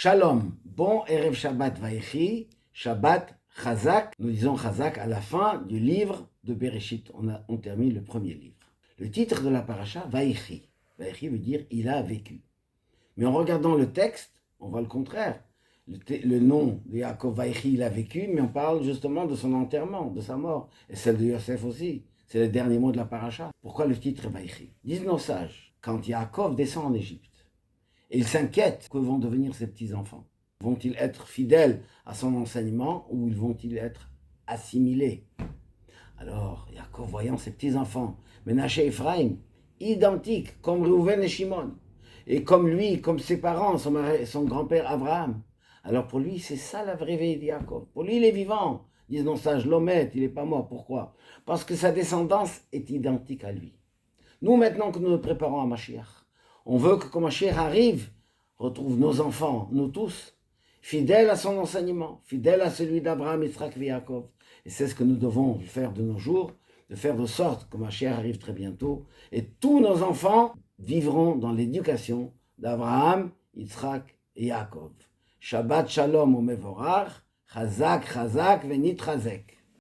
Shalom, bon Erev Shabbat Vaïchi, Shabbat Chazak. Nous disons Chazak à la fin du livre de Bereshit. On termine le premier livre. Le titre de la paracha, Vaïchi. Vaïchi veut dire il a vécu. Mais en regardant le texte, on voit le contraire. Le nom de Yaakov Vaïchi, il a vécu, mais on parle justement de son enterrement, de sa mort. Et celle de Yosef aussi. C'est le dernier mot de la paracha. Pourquoi le titre est Vaïchi? Disent nos sages, quand Yaakov descend en Égypte, et il s'inquiète, que vont devenir ses petits-enfants? Vont-ils être fidèles à son enseignement ou vont-ils être assimilés? Alors, Yaakov, voyant ses petits-enfants, Menaché et Ephraim, identiques, comme Reuven et Shimon, et comme lui, comme ses parents, son grand-père Abraham. Alors pour lui, c'est ça la vraie vie de Yaakov. Pour lui, il est vivant. Disent nos sages, l'Omet, il n'est pas mort. Pourquoi? Parce que sa descendance est identique à lui. Nous, maintenant que nous nous préparons à Mashiach, on veut que quand Mashiach arrive, retrouve nos enfants, nous tous, fidèles à son enseignement, fidèles à celui d'Abraham, Yitzhak et Yaakov. Et c'est ce que nous devons faire de nos jours, de faire de sorte que Mashiach arrive très bientôt, et tous nos enfants vivront dans l'éducation d'Abraham, Yitzhak et Yaakov. Shabbat Shalom umevorach, Chazak, Chazak, Venit Chazek.